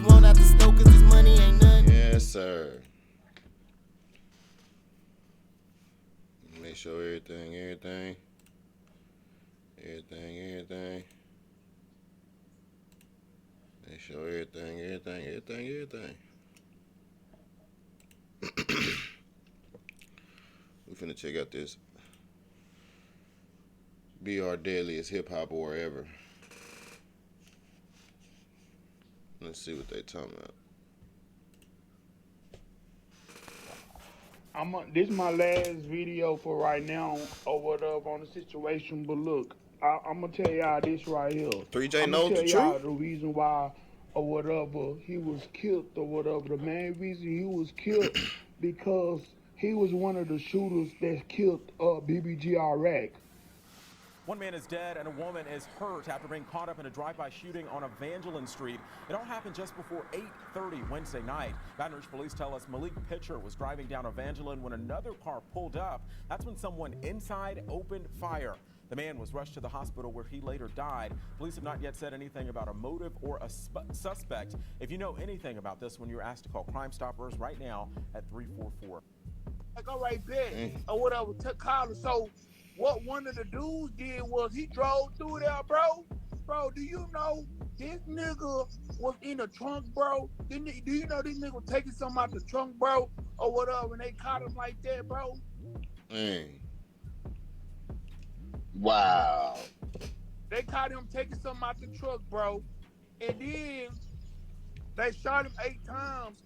want out the stove cause this money ain't nothing. Yes, sir. Make sure everything. Make sure everything. We finna check out this BR Dliest hip hop or wherever. Let's see what they talking about. This is my last video for right now or whatever on the situation, but look, I'm gonna tell y'all this right here. 3J knows the I'm gonna tell y'all truth. the reason why or whatever he was killed or whatever. The main reason he was killed because he was one of the shooters that killed BBG Iraq. One man is dead and a woman is hurt after being caught up in a drive-by shooting on Evangeline Street. It all happened just before 8:30 Wednesday night. Baton Rouge police tell us Malik Pitcher was driving down Evangeline when another car pulled up. That's when someone inside opened fire. The man was rushed to the hospital where he later died. Police have not yet said anything about a motive or a suspect. If you know anything about this one, you're asked to call Crime Stoppers right now at 344. Like, all right, bet, or whatever, call it. So what one of the dudes did was he drove through there, bro. Bro, do you know this nigga was in the trunk, bro? Do you know this nigga was taking something out the trunk, bro, or whatever, and they caught him like that, bro? Wow. They caught him taking something out the truck, bro, and then they shot him 8 times.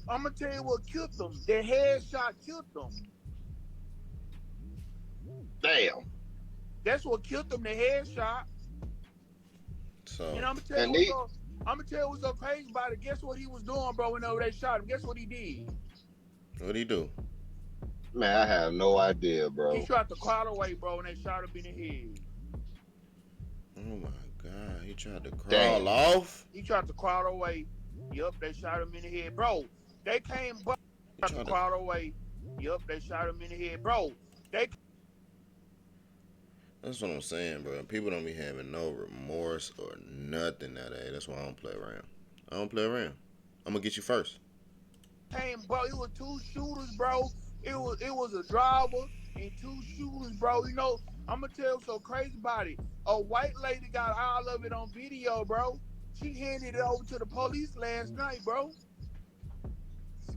I'm gonna tell you what killed them. The headshot killed them. Damn. That's what killed them, the headshot. So, and I'm gonna tell you what's so crazy about it. Guess what he was doing, bro, whenever they shot him? Guess what he did? What'd he do? Man, I have no idea, bro. He tried to crawl away, bro, and they shot him in the head. Oh my God, he tried to crawl off? He tried to crawl away. Yup, they shot him in the head. Bro, they came back. Tried to crawl away. Yup, they shot him in the head. Bro, That's what I'm saying, bro. People don't be having no remorse or nothing nowadays. That's why I don't play around. I'm gonna get you first. Bro, it was 2 shooters, bro. It was a driver and 2 shooters, bro. You know, I'm gonna tell you what's so crazy about it. A white lady got all of it on video, bro. She handed it over to the police last night, bro.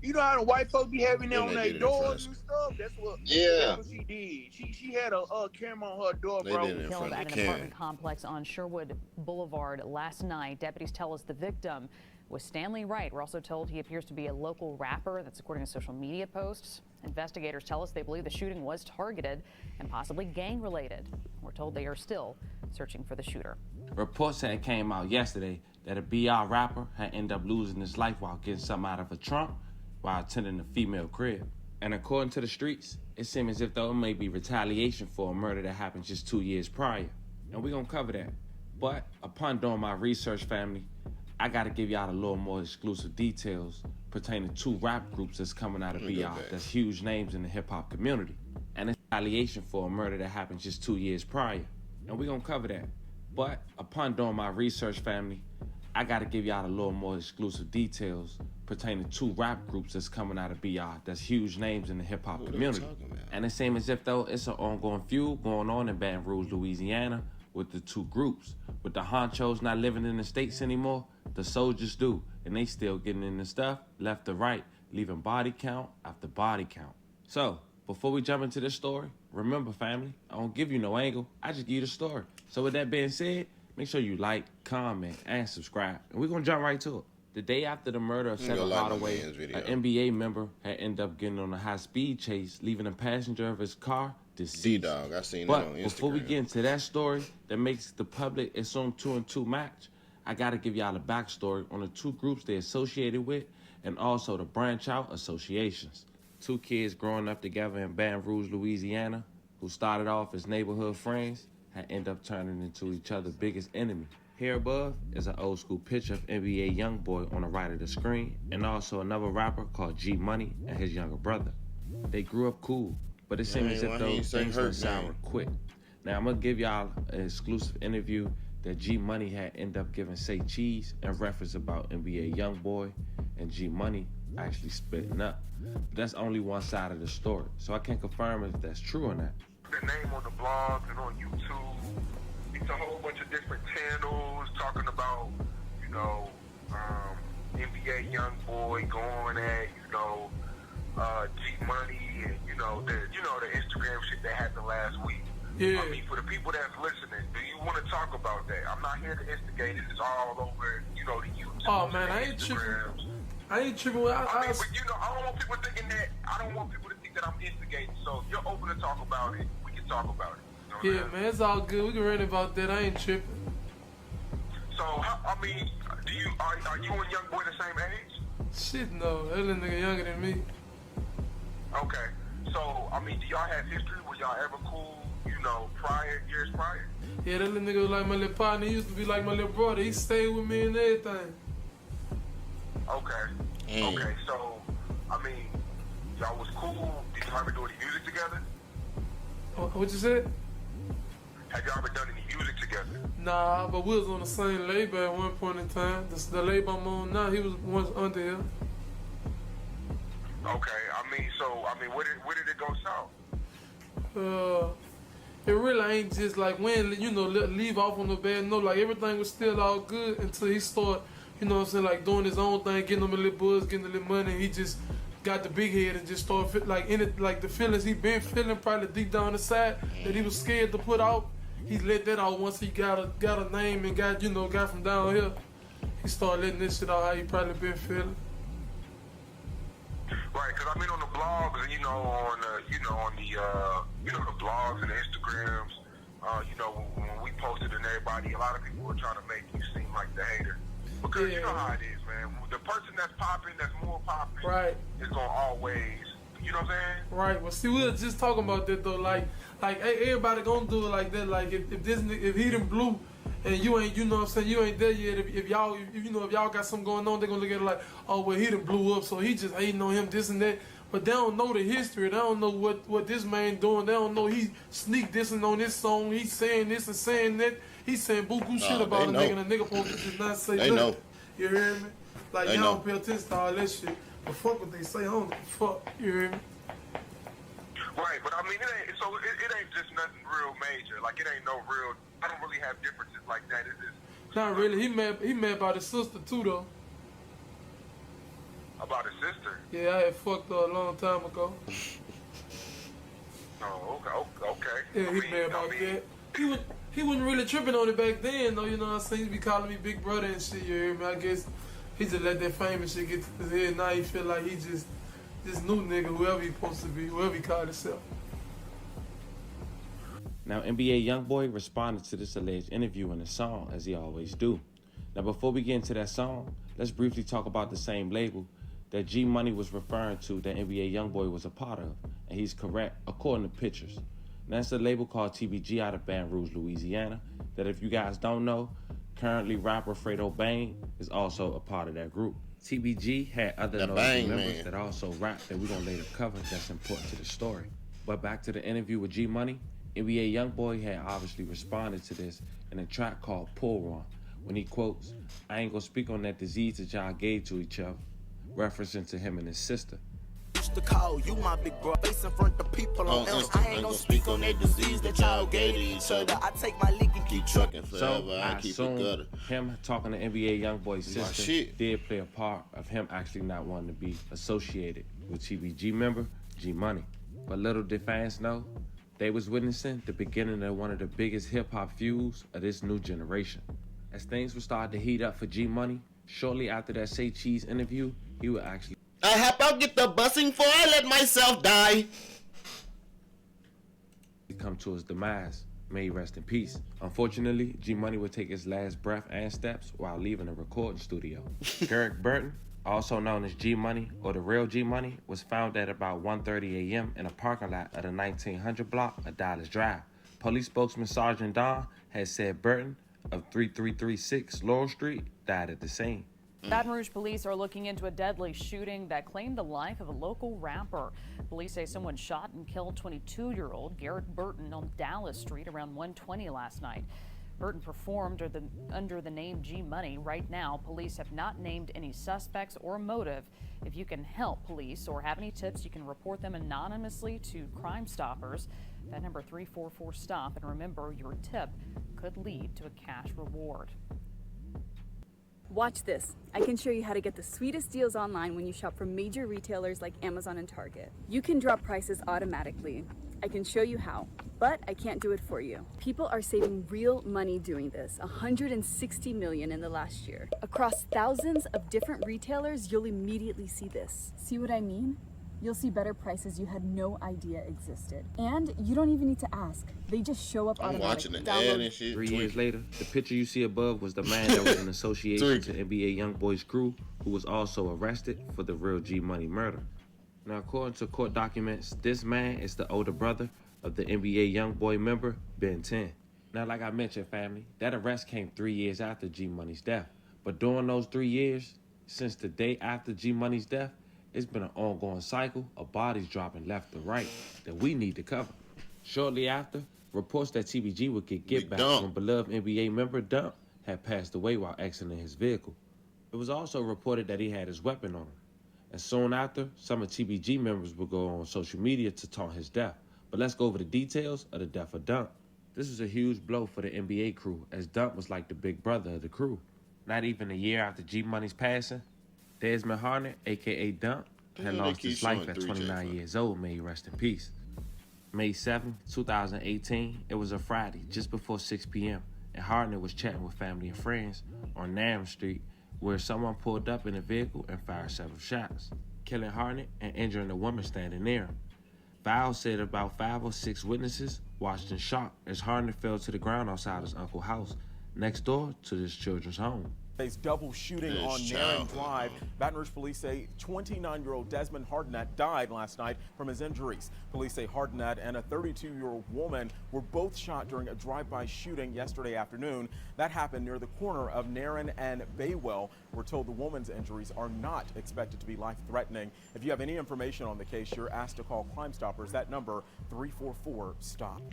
You know how the white folks be having it on their doors and stuff? That's what she did. She had a camera on her door, bro. Killed at an apartment complex on Sherwood Boulevard last night. Deputies tell us the victim was Stanley Wright. We're also told he appears to be a local rapper. That's according to social media posts. Investigators tell us they believe the shooting was targeted and possibly gang-related. We're told they are still searching for the shooter. Reports had came out yesterday that a BR rapper had ended up losing his life while getting something out of a trunk while attending a female crib. And according to the streets, it seems as if though it may be retaliation for a murder that happened just 2 years prior. And we're gonna cover that. But upon doing my research, family, I gotta give y'all a little more exclusive details pertaining to 2 rap groups that's coming out of BR that's huge names in the hip-hop community. And it's retaliation for a murder that happened just 2 years prior. And we're gonna cover that. But upon doing my research, family, I gotta give y'all a little more exclusive details pertaining to 2 rap groups that's coming out of BR that's huge names in the hip-hop community. And it seems as if though it's an ongoing feud going on in Baton Rouge, Louisiana with the 2 groups. With the honchos not living in the States anymore, the soldiers do, and they still getting in the stuff left to right, leaving body count after body count. So, before we jump into this story, remember family, I don't give you no angle, I just give you the story. So with that being said, make sure you like, comment, and subscribe, and we're gonna jump right to it. The day after the murder of Cedric Holloway, an NBA member had ended up getting on a high-speed chase, leaving the passenger of his car deceased. D-Dog, I seen that on Instagram. But before we get into that story that makes the public assume 2 and 2 match, I gotta give y'all a backstory on the 2 groups they associated with and also the branch out associations. 2 kids growing up together in Baton Rouge, Louisiana, who started off as neighborhood friends, had ended up turning into each other's biggest enemy. Here above is an old school picture of NBA Youngboy on the right of the screen, and also another rapper called G Money and his younger brother. They grew up cool, but it seemed as if those things went sour quick. Now I'm gonna give y'all an exclusive interview that G Money had ended up giving Say Cheese in reference about NBA YoungBoy and G Money actually splitting up. But that's only one side of the story, so I can't confirm if that's true or not. The name on the blogs and on YouTube, it's a whole bunch of different channels talking about, NBA YoungBoy going at, G Money and the Instagram shit that happened last week. Yeah. I mean, for the people that's listening, do you want to talk about that? I'm not here to instigate it. It's all over, the YouTube. Oh man, I ain't tripping. I ain't tripping. But I don't want people thinking that. I don't want people to think that I'm instigating. So if you're open to talk about it, we can talk about it. Yeah, man, it's all good. We can rant about that. I ain't tripping. So are you and YoungBoy the same age? Shit, no. That little nigga younger than me. Okay. So, do y'all have history? Were y'all ever cool, years prior? Yeah, that little nigga was like my little partner. He used to be like my little brother. He stayed with me and everything. Okay. Okay, so, y'all was cool. Did y'all ever do any music together? What you said? Have y'all ever done any music together? Nah, but we was on the same label at one point in time. The label I'm on now, he was once under here. Okay, where did it go south? It really ain't just like when, leave off on the bad note. Like everything was still all good until he started, like doing his own thing, getting him a little buzz, getting a little money. He just got the big head and just started the feelings he been feeling probably deep down inside that he was scared to put out. He let that out once he got a name and got from down here. He started letting this shit out how he probably been feeling. Right, because on the blogs and the blogs and the Instagrams, when we posted and everybody, a lot of people were trying to make you seem like the hater. Because you know how it is, man. The person that's popping, that's more popping, right, is gonna always, you know what I'm saying? Right. Well, see, we were just talking about that though. Like everybody gonna do it like that. Like if he done blew and you ain't, you ain't there yet. If y'all got something going on, they gonna look at it like, oh well, he done blew up, so he just hating on him, this and that. But they don't know the history. They don't know what this man doing. They don't know he sneak dissing on this song. He's saying this and saying that. He's saying buku shit about a nigga, and a nigga supposed to just not say nothing. Know. You hear me? Like y'all don't pay attention to all that shit. But fuck what they say, I don't give a fuck. You hear me? Right, but it ain't just nothing real major. Like it ain't no real. I don't really have differences like that. It's just not really. He mad about his sister too though. About his sister? Yeah, I had fucked her a long time ago. Oh, okay. Yeah, he mad about that. He wasn't really tripping on it back then though, you know what I'm saying? He be calling me big brother and shit, you hear me? I guess he just let that fame and shit get to his head. Now he feel like he just this new nigga, whoever he supposed to be, whoever he called himself. Now, NBA YoungBoy responded to this alleged interview in a song, as he always do. Now, before we get into that song, let's briefly talk about the same label that G Money was referring to that NBA YoungBoy was a part of, and he's correct according to pictures. Now, that's a label called TBG out of Baton Rouge, Louisiana, that if you guys don't know, currently rapper Fredo Bang is also a part of that group. TBG had other notable members that also rap that we're gonna later cover that's important to the story. But back to the interview with G Money, NBA YoungBoy had obviously responded to this in a track called Pull Run, when he quotes, "I ain't gonna speak on that disease that y'all gave to each other," referencing to him and his sister. To call you my big bro, face in front of people on else. I ain't gonna speak on that disease that y'all gave to each other. I take my lick and keep trucking forever. So I assume him talking to NBA YoungBoy's sister did play a part of him actually not wanting to be associated with TBG member G Money. But little did fans know, they was witnessing the beginning of one of the biggest hip-hop feuds of this new generation. As things would start to heat up for G Money, shortly after that Say Cheese interview, he would actually I hope I'll get the busing before I let myself die. Come to his demise. May he rest in peace. Unfortunately, G Money would take his last breath and steps while leaving the recording studio. Garrick Burton, also known as G Money or the real G Money, was found at about 1:30 a.m. in a parking lot of the 1900 block of Dliest Drive. Police spokesman Sergeant Don had said Burton of 3336 Laurel Street died at the scene. Baton Rouge police are looking into a deadly shooting that claimed the life of a local rapper. Police say someone shot and killed 22-year-old Garrick Burton on Dallas Street around 1:20 last night. Burton performed under the name G Money. Right now, police have not named any suspects or motive. If you can help police or have any tips, you can report them anonymously to Crime Stoppers. That number 344-STOP. And remember, your tip could lead to a cash reward. Watch this. I can show you how to get the sweetest deals online when you shop from major retailers like Amazon and Target. You can drop prices automatically. I can show you how, but I can't do it for you. People are saving real money doing this, $160 million in the last year. Across thousands of different retailers, you'll immediately see this. See what I mean? You'll see better prices you had no idea existed. And you don't even need to ask. They just show up I'm automatically. watching the ad and shit. 3 years later, the picture you see above was the man that was in association to NBA YoungBoy's crew, who was also arrested for the real G Money murder. Now, according to court documents, this man is the older brother of the NBA YoungBoy member, Ben 10. Now, like I mentioned, family, that arrest came 3 years after G Money's death. But during those 3 years, since the day after G Money's death, it's been an ongoing cycle of bodies dropping left and right that we need to cover. Shortly after, reports that TBG would get back from beloved NBA member Dump had passed away while exiting his vehicle. It was also reported that he had his weapon on him. And soon after, some of TBG members would go on social media to taunt his death. But let's go over the details of the death of Dump. This was a huge blow for the NBA crew, as Dump was like the big brother of the crew. Not even a year after G Money's passing, Desmond Harnett, a.k.a. Dump, had lost his life at 29 years old. May he rest in peace. May 7, 2018, it was a Friday, just before 6 p.m., and Harnett was chatting with family and friends on Nam Street, where someone pulled up in a vehicle and fired several shots, killing Harnett and injuring the woman standing near him. Val said about 5 or 6 witnesses watched in shock as Harnett fell to the ground outside his uncle's house, next door to his children's home. Double shooting on Narren Drive. Baton Rouge police say 29-year-old Desmond Harnett died last night from his injuries. Police say Harnett and a 32-year-old woman were both shot during a drive-by shooting yesterday afternoon. That happened near the corner of Narren and Baywell. We're told the woman's injuries are not expected to be life-threatening. If you have any information on the case, you're asked to call Crime Stoppers. That number, 344-STOP.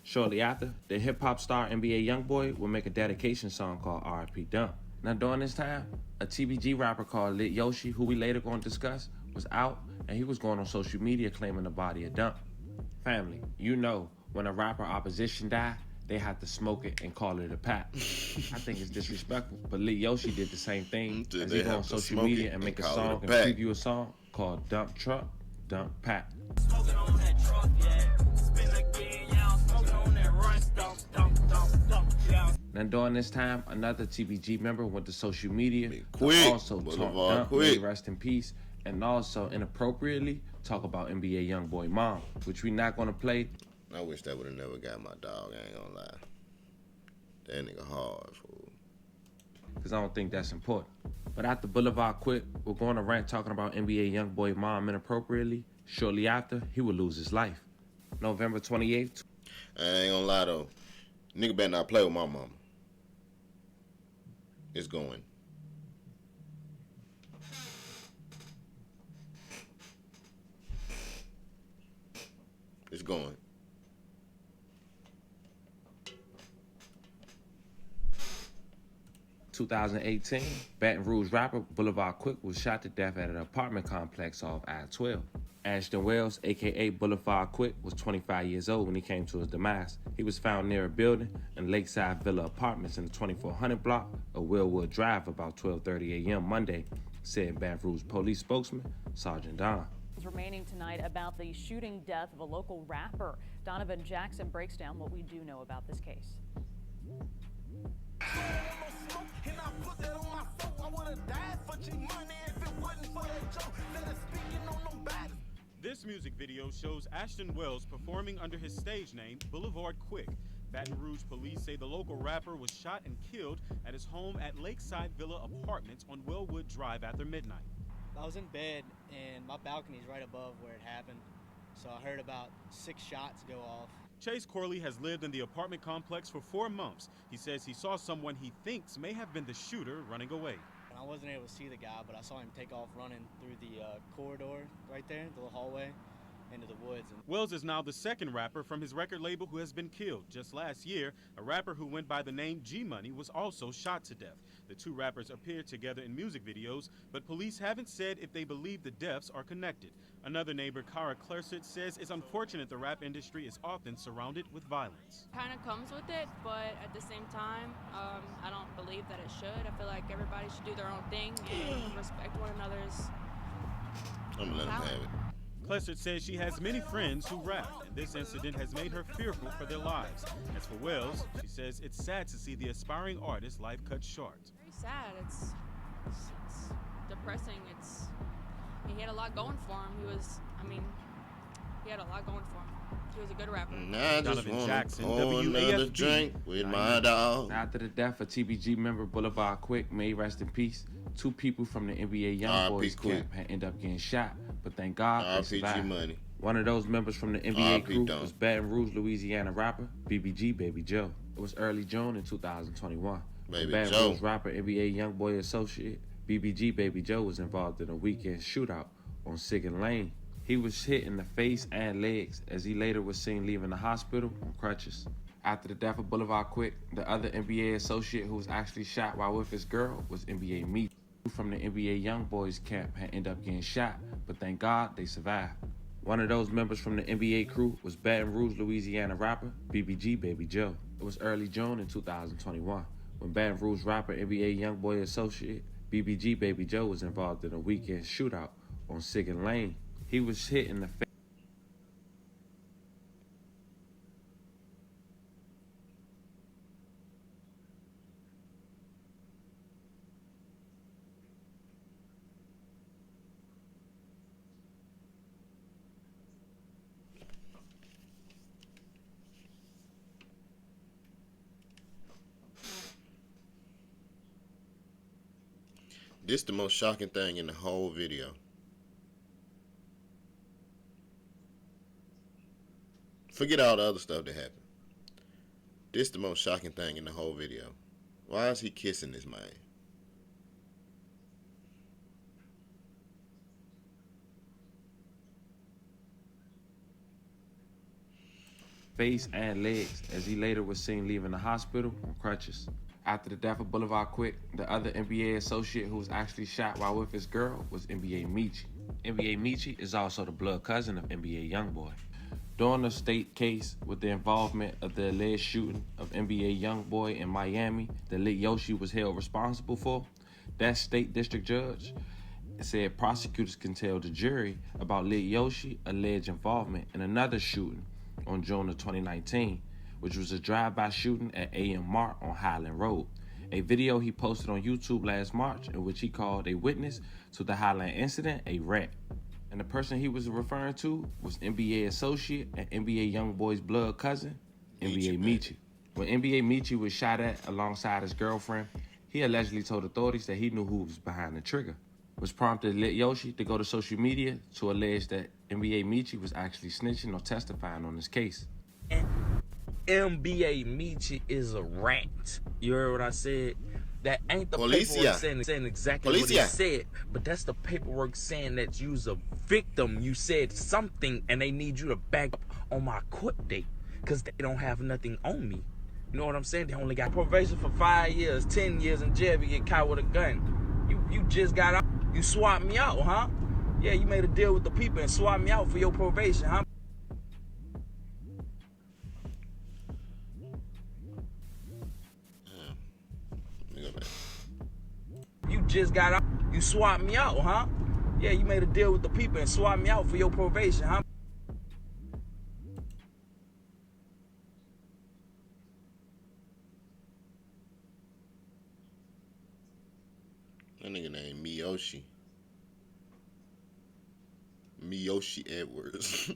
Shortly after, the hip-hop star NBA YoungBoy will make a dedication song called R.I.P. Dump. Now, during this time, a TBG rapper called Lit Yoshi, who we later going to discuss, was out, and he was going on social media claiming the body of Dump. Family, you know, when a rapper opposition die, they have to smoke it and call it a pack. I think it's disrespectful, but Lit Yoshi did the same thing as he go on social media and make a song and preview a song called Dump Truck, Dump Pack. Smoking on that truck, yeah. Spin again, y'all. Smoking on that run, dump, yeah. And during this time, another TBG member went to social media to also talk Dump, may rest in peace, and also inappropriately talk about NBA YoungBoy mom, which we're not gonna play. I wish that would have never got my dog, I ain't gonna lie. That nigga hard, fool. Because I don't think that's important. But after Boulevard quit, we're going to rant talking about NBA YoungBoy mom inappropriately. Shortly after, he would lose his life. November 28th. I ain't gonna lie though. Nigga better not play with my mama. It's going. It's going. In 2018, Baton Rouge rapper Boulevard Quick was shot to death at an apartment complex off I-12. Ashton Wells, a.k.a. Boulevard Quick, was 25 years old when he came to his demise. He was found near a building in Lakeside Villa Apartments in the 2400 block of Wellwood Drive about 12:30 a.m. Monday, said Baton Rouge police spokesman Sergeant Don. Remaining tonight about the shooting death of a local rapper. Donovan Jackson breaks down what we do know about this case. This music video shows Ashton Wells performing under his stage name, Boulevard Quick. Baton Rouge police say the local rapper was shot and killed at his home at Lakeside Villa Apartments on Wellwood Drive after midnight. I was in bed and my balcony's right above where it happened, so I heard about 6 shots go off. Chase Corley has lived in the apartment complex for 4 months. He says he saw someone he thinks may have been the shooter running away. I wasn't able to see the guy, but I saw him take off running through the corridor right there, the little hallway. into the woods. And Wells is now the second rapper from his record label who has been killed. Just last year, a rapper who went by the name G-Money was also shot to death. The two rappers appeared together in music videos, but police haven't said if they believe the deaths are connected. Another neighbor, Cara Clersett, says it's unfortunate the rap industry is often surrounded with violence. Kind of comes with it, but at the same time, I don't believe that it should. I feel like everybody should do their own thing and respect one another's I'm gonna let him have it. Clersett says she has many friends who rap, and this incident has made her fearful for their lives. As for Wells, she says it's sad to see the aspiring artist's life cut short. Very sad. It's depressing. He had a lot going for him. He had a lot going for him. He was a good rapper. I just want to pour another drink with my dog. After the death of TBG member Boulevard Quick, may rest in peace, 2 people from the NBA YoungBoys camp had ended up getting shot, but thank God they survived. Money. One of those members from the NBA crew was Baton Rouge, Louisiana rapper BBG Baby Joe. It was early June in 2021. Baton Rouge rapper NBA YoungBoy associate BBG Baby Joe was involved in a weekend shootout on Siggin Lane. He was hit in the face and legs, as he later was seen leaving the hospital on crutches. After the death of Boulevard Quick, the other NBA associate who was actually shot while with his girl was NBA Meat. From the NBA YoungBoys camp had ended up getting shot, but thank God they survived. One of those members from the NBA crew was Baton Rouge, Louisiana rapper BBG Baby Joe. It was early June in 2021 when Baton Rouge rapper NBA YoungBoy associate BBG Baby Joe was involved in a weekend shootout on Siggin Lane. He was hit in the face. This the most shocking thing in the whole video. Forget all the other stuff that happened. This the most shocking thing in the whole video. Why is he kissing this man? Face and legs, as he later was seen leaving the hospital on crutches. After the death of Boulevard Quick, the other NBA associate who was actually shot while with his girl was NBA Michi. NBA Michi is also the blood cousin of NBA YoungBoy. During the state case with the involvement of the alleged shooting of NBA YoungBoy in Miami that Lil Yoshi was held responsible for, that state district judge said prosecutors can tell the jury about Lil Yoshi alleged involvement in another shooting on June of 2019, which was a drive-by shooting at A.M. Mart on Highland Road. A video he posted on YouTube last March in which he called a witness to the Highland incident a rat. And the person he was referring to was NBA associate and NBA YoungBoy's blood cousin, NBA Michi. When NBA Michi was shot at alongside his girlfriend, he allegedly told authorities that he knew who was behind the trigger, which prompted Lil Yoshi to go to social media to allege that NBA Michi was actually snitching or testifying on this case. NBA Michi is a rat. You heard what I said? That ain't the paperwork saying exactly what he said, but that's the paperwork saying that you's a victim. You said something and they need you to back up on my court date because they don't have nothing on me. You know what I'm saying? They only got probation for 5 years, 10 years in jail if you get caught with a gun. You just got out. You swapped me out, huh? Yeah, you made a deal with the people and swapped me out for your probation, huh? You just got out. You swapped me out, huh? Yeah, you made a deal with the people and swapped me out for your probation, huh? That nigga named Miyoshi. Miyoshi Edwards.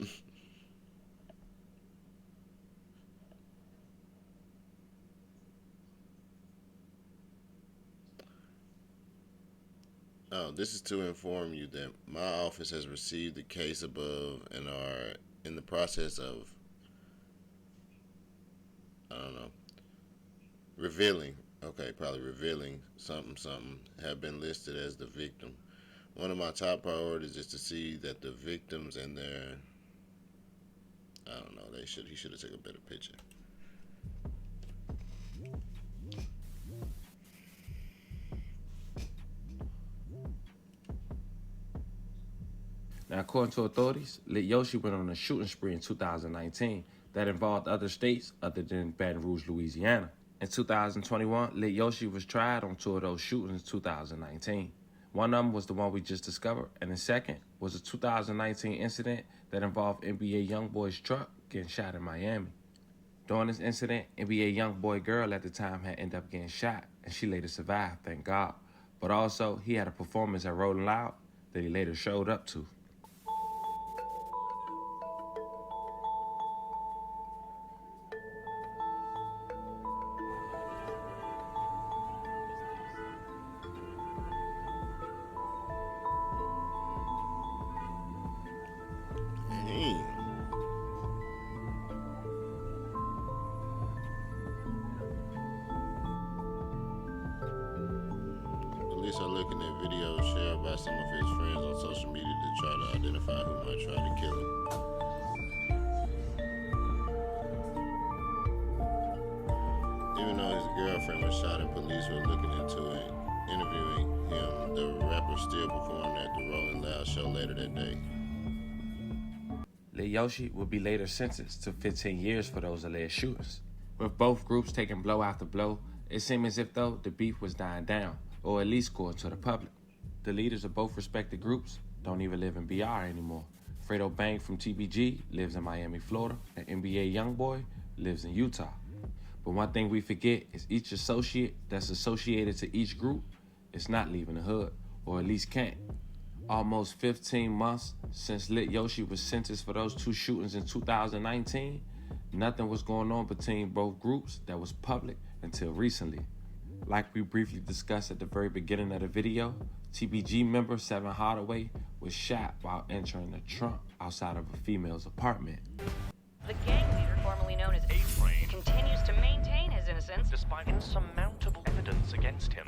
Oh, this is to inform you that my office has received the case above and are in the process of, revealing something, have been listed as the victim. One of my top priorities is to see that the victims and their I don't know. He should have taken a better picture. Now, according to authorities, Dliest went on a shooting spree in 2019 that involved other states other than Baton Rouge, Louisiana. In 2021, Dliest was tried on 2 of those shootings in 2019. One of them was the one we just discovered, and the second was a 2019 incident that involved NBA YoungBoy's truck getting shot in Miami. During this incident, NBA YoungBoy girl at the time had ended up getting shot, and she later survived, thank God. But also, he had a performance at Rolling Loud that he later showed up to. Police are looking at videos shared by some of his friends on social media to try to identify who might try to kill him. Even though his girlfriend was shot and police were looking into it, interviewing him, the rapper still performed at the Rolling Loud show later that day. Dliest would be later sentenced to 15 years for those alleged shootings. With both groups taking blow after blow, it seemed as if, though, the beef was dying down, or at least according to the public. The leaders of both respected groups don't even live in BR anymore. Fredo Bang from TBG lives in Miami, Florida, and NBA YoungBoy lives in Utah. But one thing we forget is each associate that's associated to each group is not leaving the hood, or at least can't. Almost 15 months since Dliest was sentenced for those 2 shootings in 2019, nothing was going on between both groups that was public until recently. Like we briefly discussed at the very beginning of the video, TBG member Seven Hardaway was shot while entering a trunk outside of a female's apartment. The gang leader, formerly known as A-Train, continues to maintain his innocence despite insurmountable evidence against him.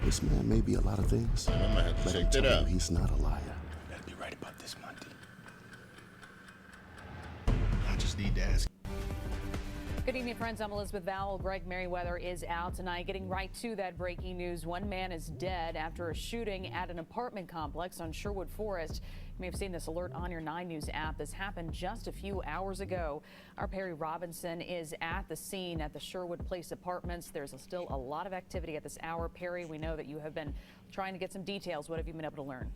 This man may be a lot of things. I might have to check that out. He's not a liar. Better be right about this, Monty. I just need to ask. Good evening, friends. I'm Elizabeth Vowell. Greg Merriweather is out tonight. Getting right to that breaking news. One man is dead after a shooting at an apartment complex on Sherwood Forest. You may have seen this alert on your 9 News app. This happened just a few hours ago. Our Perry Robinson is at the scene at the Sherwood Place Apartments. There's still a lot of activity at this hour. Perry, we know that you have been trying to get some details. What have you been able to learn?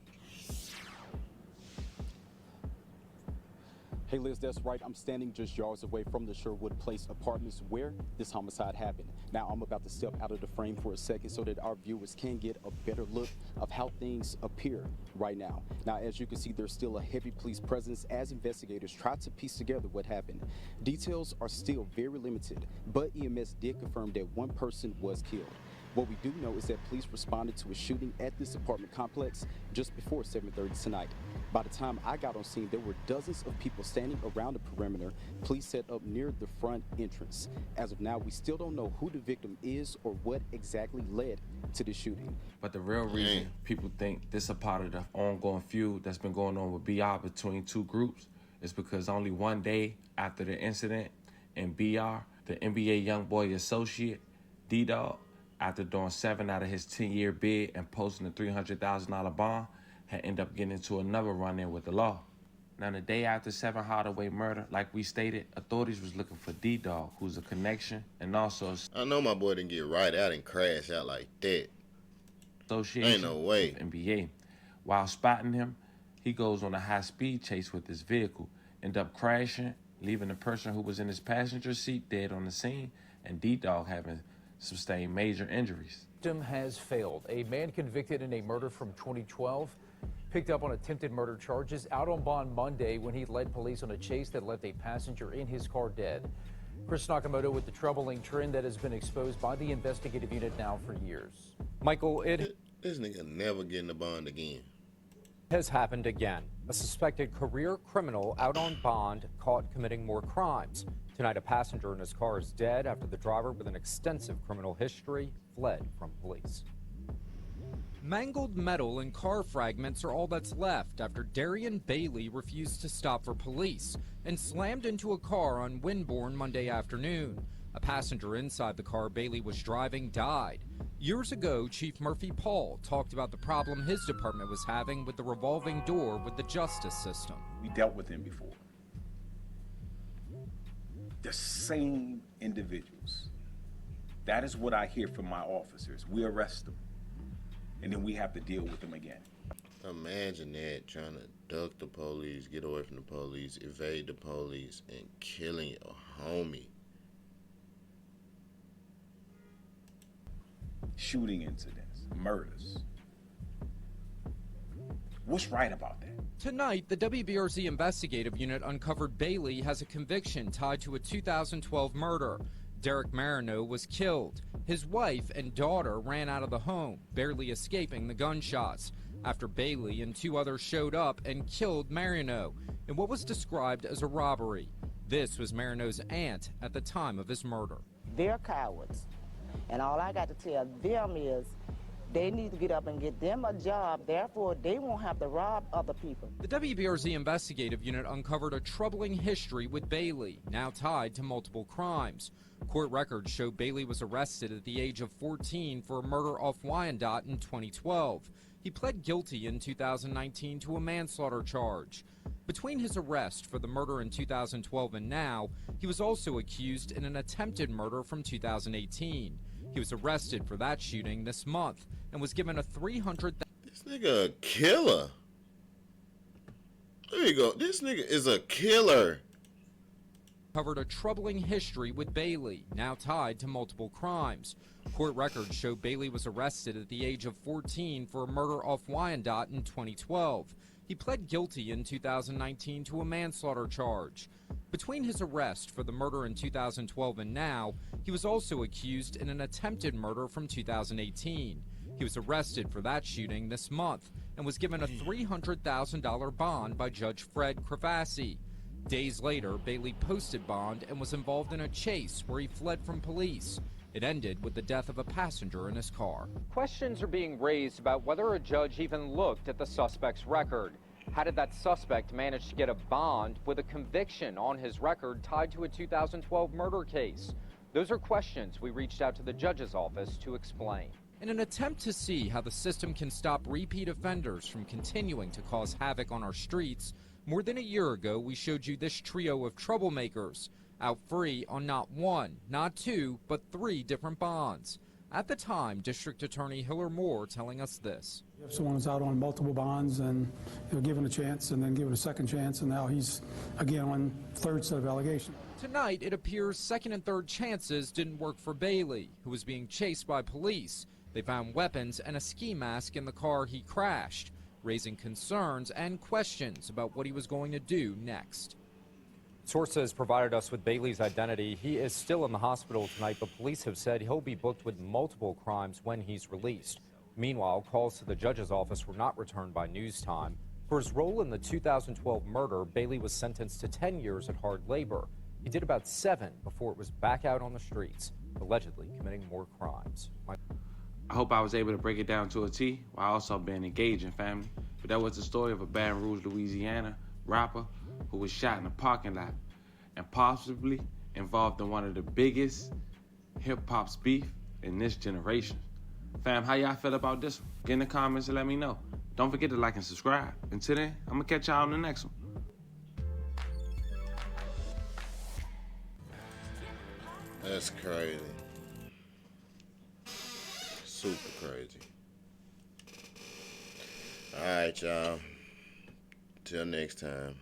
Hey Liz, that's right. I'm standing just yards away from the Sherwood Place Apartments where this homicide happened. Now I'm about to step out of the frame for a second so that our viewers can get a better look of how things appear right now. Now, as you can see, there's still a heavy police presence as investigators try to piece together what happened. Details are still very limited, but EMS did confirm that one person was killed. What we do know is that police responded to a shooting at this apartment complex just before 7:30 tonight. By the time I got on scene, there were dozens of people standing around the perimeter police set up near the front entrance. As of now, we still don't know who the victim is or what exactly led to the shooting. But the real reason people think this is a part of the ongoing feud that's been going on with BR between 2 groups is because only one day after the incident in BR, the NBA YoungBoy associate, D-Dog, after doing 7 out of his 10-year bid and posting a $300,000 bond, had ended up getting into another run-in with the law. Now, the day after Seven Hardaway murder, like we stated, authorities was looking for D-Dog, who's a connection, and also... I know my boy didn't get right out and crash out like that. Association Ain't no way. With NBA. While spotting him, he goes on a high-speed chase with his vehicle, end up crashing, leaving the person who was in his passenger seat dead on the scene, and D-Dog having sustained major injuries. Victim has failed. A man convicted in a murder from 2012 picked up on attempted murder charges out on bond Monday when he led police on a chase that left a passenger in his car dead. Chris Nakamoto with the troubling trend that has been exposed by the investigative unit now for years. Michael, this nigga never getting the bond again. Has happened again. A suspected career criminal out on bond caught committing more crimes. Tonight, a passenger in his car is dead after the driver with an extensive criminal history fled from police. Mangled metal and car fragments are all that's left after Darian Bailey refused to stop for police and slammed into a car on Winbourne Monday afternoon. A passenger inside the car Bailey was driving died. Years ago, Chief Murphy Paul talked about the problem his department was having with the revolving door with the justice system. We dealt with him before. The same individuals. That is what I hear from my officers. We arrest them, and then we have to deal with them again. Imagine that, trying to duck the police, get away from the police, evade the police, and killing your homie. Shooting incidents, murders. What's right about that? Tonight, the WBRZ investigative unit uncovered Bailey has a conviction tied to a 2012 murder. Derek Marino was killed. His wife and daughter ran out of the home, barely escaping the gunshots, after Bailey and two others showed up and killed Marino in what was described as a robbery. This was Marino's aunt at the time of his murder. They're cowards, and all I got to tell them is they need to get up and get them a job, therefore they won't have to rob other people. The WBRZ investigative unit uncovered a troubling history with Bailey, now tied to multiple crimes. Court records show Bailey was arrested at the age of 14 for a murder off Wyandotte in 2012. He pled guilty in 2019 to a manslaughter charge. Between his arrest for the murder in 2012 and now, he was also accused in an attempted murder from 2018. He was arrested for that shooting this month and was given a $300,000. This nigga a killer. There you go. This nigga is a killer. Covered a troubling history with Bailey, now tied to multiple crimes. Court records show Bailey was arrested at the age of 14 for a murder off Wyandotte in 2012. He pled guilty in 2019 to a manslaughter charge. Between his arrest for the murder in 2012 and now, he was also accused in an attempted murder from 2018. He was arrested for that shooting this month and was given a $300,000 bond by Judge Fred Crevassi. Days later, Bailey posted bond and was involved in a chase where he fled from police. It ended with the death of a passenger in his car. Questions are being raised about whether a judge even looked at the suspect's record. How did that suspect manage to get a bond with a conviction on his record tied to a 2012 murder case? Those are questions we reached out to the judge's office to explain. In an attempt to see how the system can stop repeat offenders from continuing to cause havoc on our streets, more than a year ago we showed you this trio of troublemakers, out free on not one, not two, but three different bonds. At the time, District Attorney Hiller Moore telling us this. If someone is out on multiple bonds and given a chance and then given a second chance, and now he's again on third set of allegations. Tonight, it appears second and third chances didn't work for Bailey, who was being chased by police. They found weapons and a ski mask in the car he crashed, raising concerns and questions about what he was going to do next. Sources provided us with Bailey's identity. He is still in the hospital tonight, but police have said he'll be booked with multiple crimes when he's released. Meanwhile, calls to the judge's office were not returned by News Time. For his role in the 2012 murder, Bailey was sentenced to 10 years at hard labor. He did about 7 before it was back out on the streets, allegedly committing more crimes. I hope I was able to break it down to a T while also being engaging, family. But that was the story of a Baton Rouge, Louisiana rapper who was shot in a parking lot and possibly involved in one of the biggest hip-hop's beef in this generation. Fam, how y'all feel about this one? Get in the comments and let me know. Don't forget to like and subscribe. Until then, I'm gonna catch y'all on the next one. That's crazy. Super crazy. All right, y'all. Till next time.